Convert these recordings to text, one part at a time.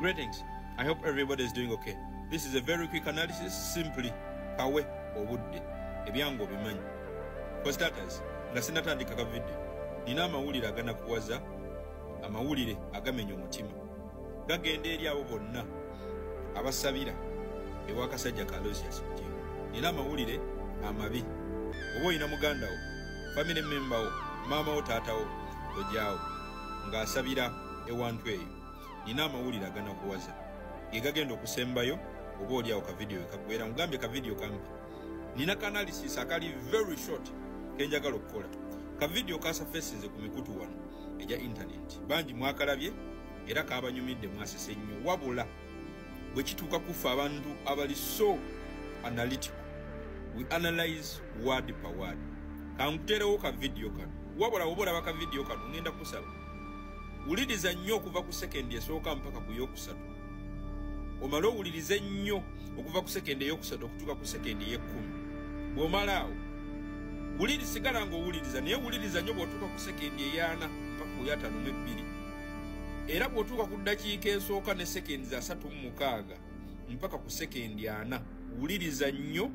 Greetings. I hope everybody is doing okay. This is a very quick analysis, simply kawe obudde ebyango bimanyi. For starters, nga sinatandika ka video, nina amawulire agana kuwaza, amawulire agamenya omutima. Gagenda eri abo bonna abasabira ewa Kasajja Aloysius Mutingo. Nina amawulire amabi. Oba olina muganda wo, family member wo, maama wo, taata wo, ojaawo ng'asabira ewantu eyo, nina amawulire agana kuwaza. Gagenda okusembayo oba oli awo ka video ekagwera mugambye ka video kampi. Nina ka analysis akali very short kenjagala okukola. Ka video kasafasinze ku mikutu wano eja internet. Bangi mwakalabye era kabanyumidde mwasese nnyo. Wabula bwe kituuka kufa abantu abali so analytical. We analyze word per word. Kankuterewo ka video kano. Wabula obola ka video kano ngenda kusaba. Uliriza nnyo okuva ku second esooka mpaka ku yokusatu. Omalo ulirize nnyo okuva ku second eyokusatu okutuuka ku second ey'ekkumi. Bw'omalaawo ulirisigala ng'owuliriza naye wuliriza nnyo bw'otuuka ku second ey'ana mpaka ku y'ataano mu ebbiri. Era bw'otuuka ku ddakiika esooka ne seconds 36 mpaka ku second ana wuliriza nnyo.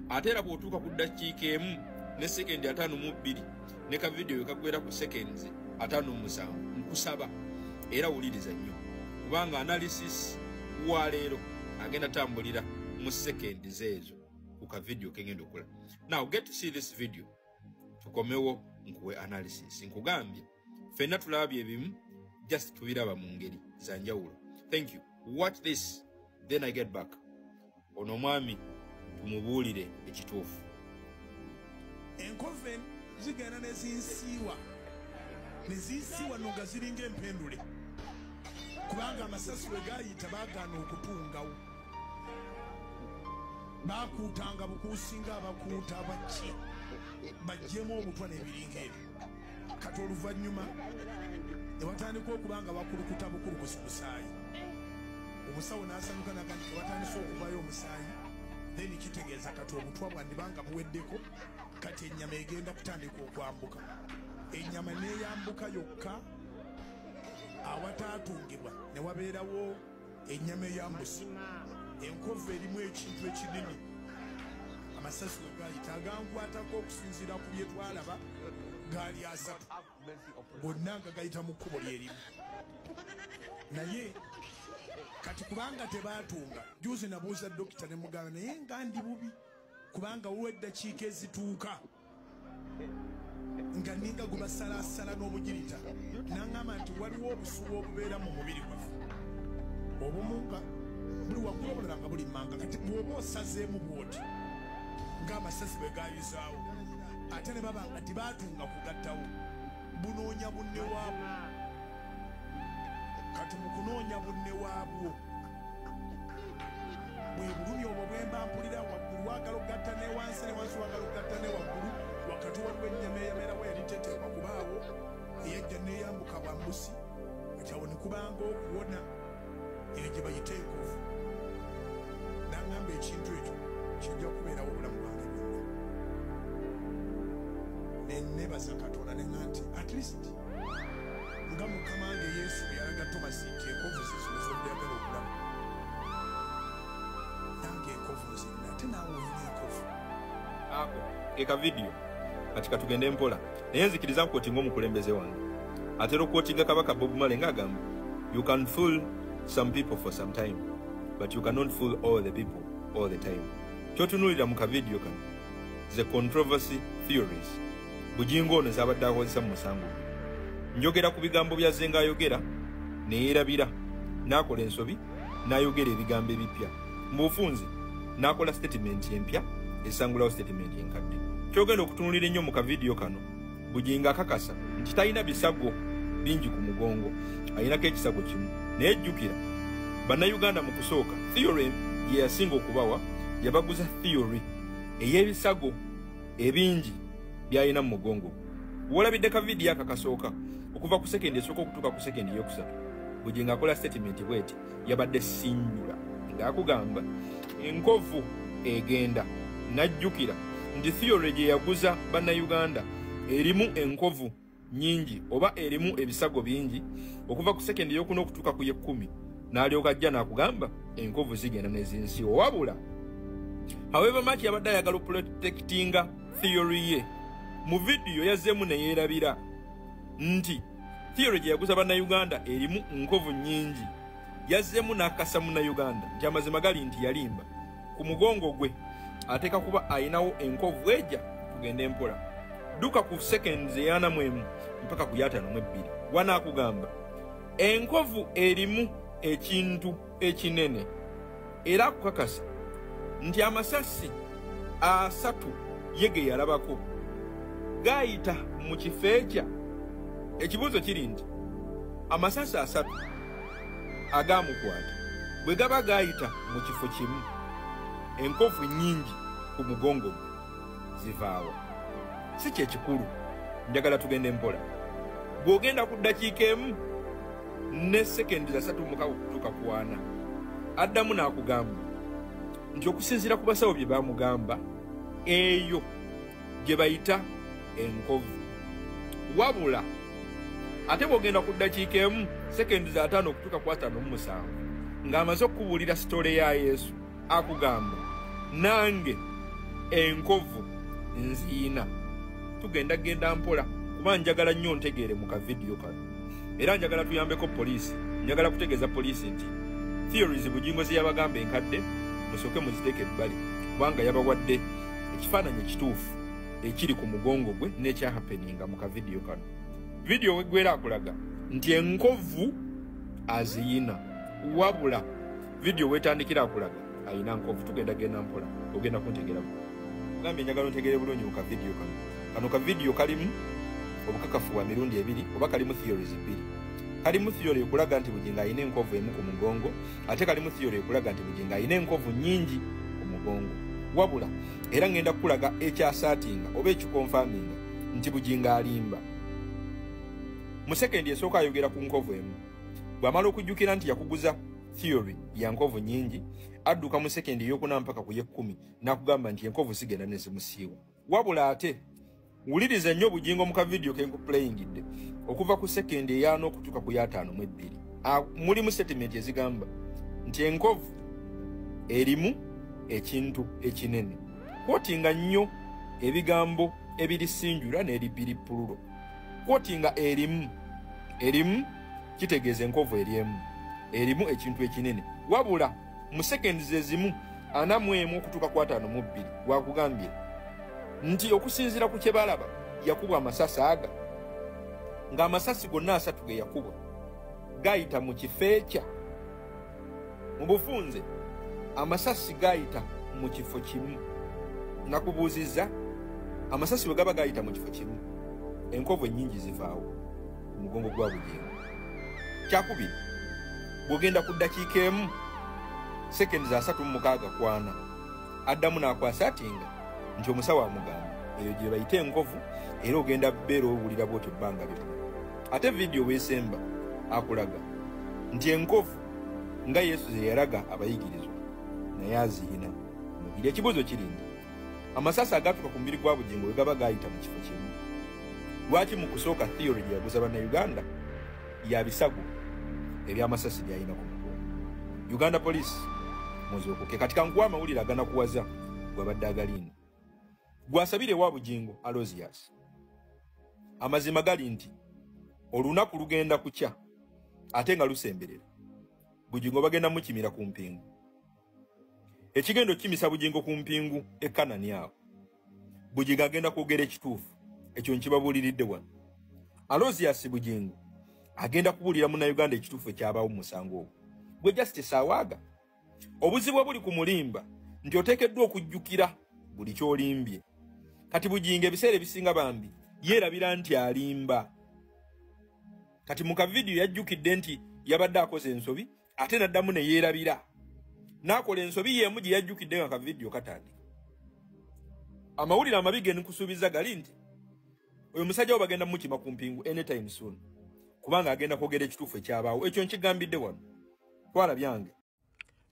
Ate era bw'otuuka ku ddakiika emu ne second 52 ne ka video ekagwera ku seconds 57 nkusaba era wuliriza nnyo kubanga analysis wa leero agenda tambulira mu seconds ezo ku ka video kengenda okola. Now get to see this video tukomewo nkuwe analysis. Nkugambye fenna tulabye ebimu just tubiraba mu ngeri za njawulo. Thank you. Watch this then I get back. Ono mwami tumubuulire ekituufu. Enkoven zigenda nezinsiwa nonga ziringa empendule kubanga amasasi we gayita bagana okutungawo bakuutanga bukuusinga abakuuta abaki bajjemu obutwa n'ebiringa ebyo. Kati oluvannyuma ne batandika okubanga bakulukuta bukulukusi musaayi. Omusawo n'asanyuka nagamba nti watandise okuvayo omusaayi then kitegeeza kati obutwa bwandibanga buweddeko kati ennyama egenda kutandika okwambuka. Ennyama neeyambuka yokka awataatungibwa ne wabeerawo ennyama eyambusi. Enkovu erimu ekintu ekinene amasasi we gayita agankwatako okusinziira ku bye twalaba gaali 3 bonna nga gayita mu kkubo lyerimu. Naye kati kubanga tebaatunga juzi nabuuza dokita ne mugamba naye nga ndi bubi kubanga wuwe eddakiika ezituuka nga ninga gubasalaasala n'omugirita n'aŋŋamba nti waliwo obusubu obubeera mu mubiri gwaffe obumu nga buli waggulu obulala nga buli mmanga. Kati bw'oba osazeemu bw'oti ng'amasasi bwe gaayuzaawo ate ne baba nga tibaatunga kugattawo bunoonya bunne waabwo. Kati mu kunoonya bunne waabwo bwe bulumi obwo bwe mba mpulira waggulu wagala okugatta ne wansi ne wansi wagala okugatta ne waggulu wakati waliwo ennyama eyamerawo yali teteekwa kubaawo eyajja neeyambuka bwambusi ekyawo ne kubanga okuwona eyo gye bayita enkovu. N'aŋŋamba ekintu ekyo kijja kubeerawo obulamu bwange bwonna. Ne neebaza Katonda ne ŋŋamba nti at least nga Mukama wange Yesu bwe yalaga Tomasi nti enkovu zizo z'obyagala okulamu nange enkovu nzirina ate naawe olina enkovu. Ako eka video katika tugende mpola naye nzikiriza nkwotinga omukulembeze wange atera okwotinga Kabaka Bob Marley ng'agamba you can fool some people for some time but you cannot fool all the people all the time. Kyotunuulira mu ka video kano the controversy theories bujingo ono zabadde akozesa mu musango. Njogera ku bigambo bya Zenga ayogera neerabira n'akola ensobi n'ayogera ebigambo ebipya mu bufunze n'akola statement empya esangulawo statement enkadde. Kyogenda okutunulira ennyo mu ka video kano bujinga akakasa nti talina bisago bingi ku mugongo ayinako ekisago kimu naye jjukira bannayuganda mu kusooka theory ye yasinga okubawa yabaguza theory ey'ebisago ebingi by'alina mu mugongo. Wolabidde ka video akakasooka okuva ku sekendi esooka okutuuka ku sekendi eyokusatu bujinga akola statement bweti yabadde sinjula ng'akugamba enkovu egenda najjukira nti theory gye yaguza bannayuganda erimu enkovu nyingi oba erimu ebisago bingi okuva ku sekendi ey'okuna okutuuka ku y'ekkumi n'alyoka ajja n'akugamba enkovu zigenda nezinsiwa wabula. However much yabadde ayagala protectinga theory ye, mu video yazzeemu ne yeerabira nti theory gye yaguza bannayuganda erimu nkovu nnyingi. Yazzeemu n'akasa munnayuganda nti amazima gali nti yalimba ku mugongo gwe ateeka kuba ayinawo enkovu ejja tugende empola. Duka ku seconds eyana mwemu mpaka ku 52 wanaakugamba enkovu erimu ekintu ekinene era kukakasa nti amasasi 3 yege yalabako gayita mu kifeecha. Ekibuuzo kiri nti amasasi 3 agamukwata bwe gaba gayita mu kifo kimu enkovu nyingi ku mugongo gwe zivaawa. Si kye kikulu, njagala tugende mpola. Bw'ogenda ku ddakiika emu ne sekendi za 3 mukago kutuuka ku 4 addamu n'akugamba nti okusinziira ku basawo bye bamugamba eyo gye bayita enkovu. Wabula ate bw'ogenda ku ddakiika emu sekendi za 5 okutuuka ku 57 ng'amaze okubuulira sitole ya Yesu akugamba nange enkovu nziina. Tugenda genda mpola kuba njagala nnyo ntegeere mu ka video kano era njagala tuyambeko poliisi. Njagala kutegeeza poliisi nti theories bugingo ziyabagamba enkadde musooke muziteeke ebbali kubanga yabawadde ekifaananyi ekituufu ekiri ku mugongo gwe n'ekyahapeninga mu ka video kano. Video wegwera akulaga nti enkovu aziyina wabula video wetandikira akulaga ayina nkovu. Tugenda genda mpola ogenda kuntegeerako gambe njagala ntegeere bulungi mu ka video kano. Kano ka video kalimu obukakafu bwa mirundi 2 oba kalimu theories 2. Kalimu theory ekulaga nti bugingo ayina enkovu emu ku mugongo ate kalimu theory ekulaga nti bugingo ayina enkovu nyingi ku mugongo. Wabula era ngenda kulaga ekyasaatinga oba ekikonfaminga nti bugingo alimba. Mu sekendi esooka ayogera ku nkovu emu. Bw'amala okujjukira nti yakuguza theory ya nkovu nyingi adduka mu sekendi ey'okuna mpaka ku 10 n'akugamba nti enkovu sigenda nezimusiiwa. Wabula ate wuliriza nnyo bugingo mu ka video ke nkuplayingidde okuva ku sekendi eyano okutuuka ku 52 mulimu statement ezigamba nti enkovu erimu ekintu ekinene. Kwotinga nnyo ebigambo ebirisinjula n'ebiripululo. Kwotinga erimu kitegeeza enkovu erimu ekintu ekinene. Wabula mu sekendi zezimu 41 okutuuka ku 52 wakugambye nti okusinziira ku kye balaba yakubwa amasasi aga ng'amasasi gonna 3 ge yakubwa gayita mu kifeecha. Mu bufunze amasasi gayita mu kifo kimu. Nakubuuzizza amasasi bwe gaba gayita mu kifo kimu enkovu ennyingi zivaawo ku mugongo gwa bugingo. Kyakubiri bw'ogenda ku ddakiika emu sekendi za 36 kwana addamu n'akwasa atinga nti omusawo amugamba eyo gye bayita enkovu era ogenda beera owulira bwotyo ebbanga lyonna. Ate video weesemba akulaga nti enkovu nga Yesu ze yalaga abayigirizwa naye aziyina mubiri. Ekibuuzo kiri nti amasasi agatuuka ku mubiri gwa bugingo we gaba gayita mu kifo kimu. Lwaki mu kusooka theory gye yaguza bannayuganda ya bisago eby'amasasi by'ayina ku mugongo? Uganda Police muzookoke kati kankuwa amawulire aganakuwaza gwabadde agalina. Gwasabire wa bugingo Aloysius. Amazima gali nti olunaku lugenda kukya ate nga lusemberera bugingo bagenda mukimira ku mpingu. Ekigendo kimisa bugingo ku mpingu ekanani awo bugingo agenda kwogera ekituufu ekyo nkibabuuliridde wano. Aloysius bugingo agenda kubuulira munnayuganda ekituufu ekyabaawo mu musango ogwo. Gwe Justice awaaga obuzibu buli ku mulimba nti oteekeddwa okujjukira buli kyolimbye. Kati bugingo ebiseera ebisinga bambi yeerabira nti alimba. Kati mu ka video yajjukidde nti yabadde akoze ensobi ate n'addamu ne yeerabira n'akola ensobi y'emu gye yajjukidde nga ka video katandika. Amawulire amabi ge nkusuubiza gali nti oyo musajja wo bagenda mukima ku mpingu anytime soon kubanga agenda kwogera ekituufu ekyabaawo. Ekyo nkigambidde wano twala byange.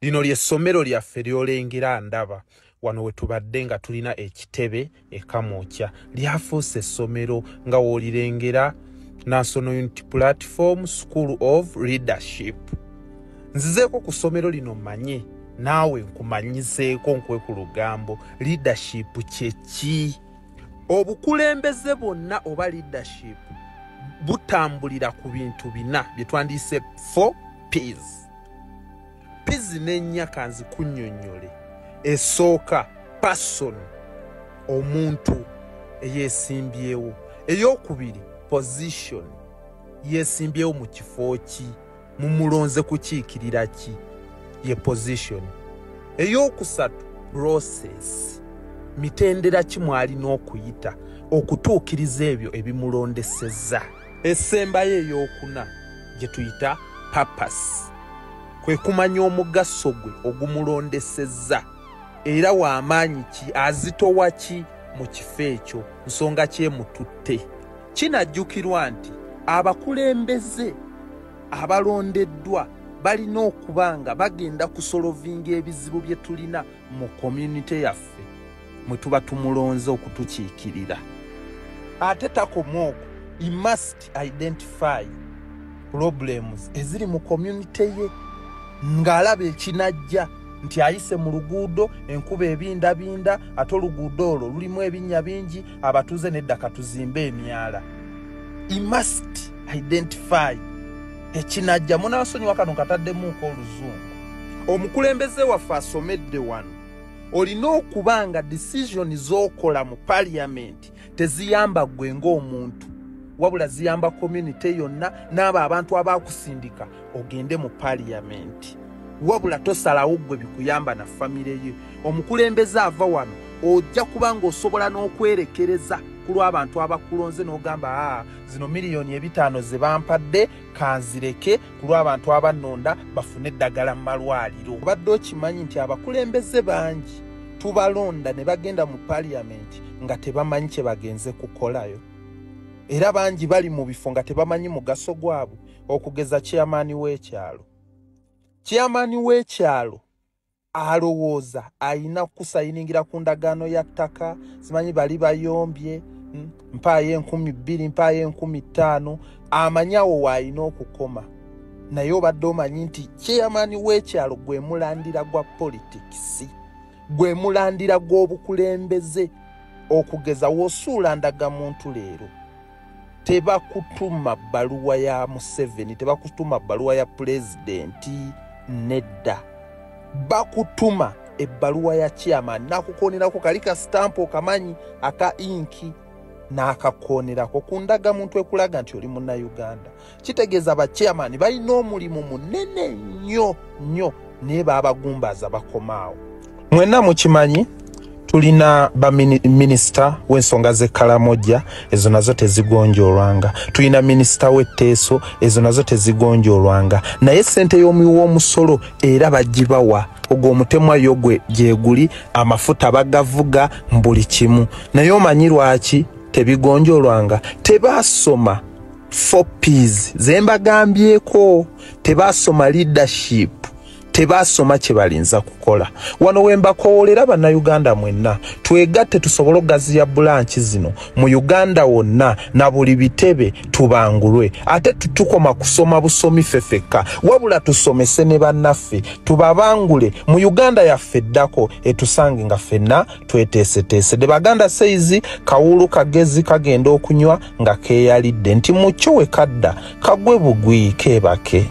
Lino ly'essomero lyaffe ly'olengera ndaba wano we tubadde nga tulina ekitebe ekamwokya. Lyafuuse essomero nga woolirengera National Unity Platform School of Leadership. nzizeeko ku ssomero lino manye naawe nkumanyiseeko nkwe ku lugambo leadership kyeki. Obukulembeze bwonna oba leadership butambulira ku bintu bina bye twandiyise 4 P's. P's n'ennya kanzi kunnyonnyole. Esooka person, omuntu eyeesimbyewo. Eyokubiri position, yeesimbyewo mu kifo ki, mumulonze kukiikirira ki, ye position. Eyokusatu process, mitendera ki mwalina okuyita okutuukiriza ebyo ebimulondesezza. Essembayo eyokuna gye tuyita purpose, kwe kumanya omugaso gwe ogumulondesezza era w'amaanyi ki, azitowa ki mu kifo ekyo, nsonga ki emututte. Kinajjukirwa nti abakulembeze abalondeddwa balina okuba nga bagenda kusolovinga ebizibu bye tulina mu community yaffe mwe tuba tumulonze okutukiikirira. Ate takomoogo, he must identify problems eziri mu community ye ng'alaba ekinajja nti ayise mu luguudo enkuba ebindabinda ate oluguudo olwo lulimu ebinnya bingi abatuuze n'eddaka tuzimbe emyala. He must identify ekinajja. Munaasonyiwa kano kataddemuuko oluzungu. Omukulembeze waffe asomedde wano olina okuba nga decision z'okola mu parliament teziyamba ggwe ng'omuntu wabula ziyamba community yonna n'abo abantu abakusindika ogende mu parliament. Wabula tosalawo ggwe bikuyamba na famire ye. Omukulembeze ava wano ojja kuba ng'osobola n'okwerekereza ku lw'abantu abakulonze n'ogamba zino miliyoni 5 ze bampadde kanzireke ku lw'abantu abannonda bafune eddagala mu malwaliro. Obadde okimanyi nti abakulembeze bangi tubalonda ne bagenda mu parliament nga tebamanyi kye bagenze kukolayo, era bangi bali mu bifo nga tebamanyi mugaso gwabwe. Okugeza chairman w'ekyalo. Chairman w'ekyalo alowooza ayina kusayingira ku ndagaano ya ttaka, simanyi bali bayombye mpaayo 2,000 mpaayo 5,000, amanyawo w'alina okukoma. Naye obadde omanyi nti chairman w'ekyalo gwe mulandira gwa politics, gwe mulandira gw'obukulembeze. Okugeza w'osuula ndagamuntu leero tebakutuma bbaluwa ya Museveni, tebakutuma bbaluwa ya pulezidenti, nedda. Bakutuma ebbaluwa ya chairman nakukonerako kalika stamp okamanyi aka inki n'akakonerako ku ndagamuntu ekulaga nti oli Munnayuganda. Kitegeeza ba chairman balina omulimu munene nnyo naye babagumbaza bakomaawo. Mwenna mukimanyi tulina ba minisita w'ensonga z'ekkalamojja, ezo nazo tezigonjoolwanga. Tulina minisita w'etteeso, ezo nazo tezigonjoolwanga. Naye ssente y'omusolo era bagibawa. Ogwo omutemwa yo gwe gyeguli, amafuta bagavuga mbuli kimu. Naye omanyi lwaki tebigonjoolwanga? Tebaasoma 4 P's ze mbagambyeko, tebaasoma leadership, tebaasoma kye balinza kukola. Wano wembakoolera bannayuganda mwenna twegatte tusobole okugaziya bulanki zino mu Uganda wonna na buli bitebe tubangulwe. Ate tutukoma kusoma busomi fefeka, wabula tusomese ne bannaffe tubabangule mu Uganda yaffe eddako etusange nga ffenna tweteeseteese. De Baganda seizi kawulu kagezi kagenda okunywa nga keeyalidde nti mucyo we kadda kagwe bugwi keebake.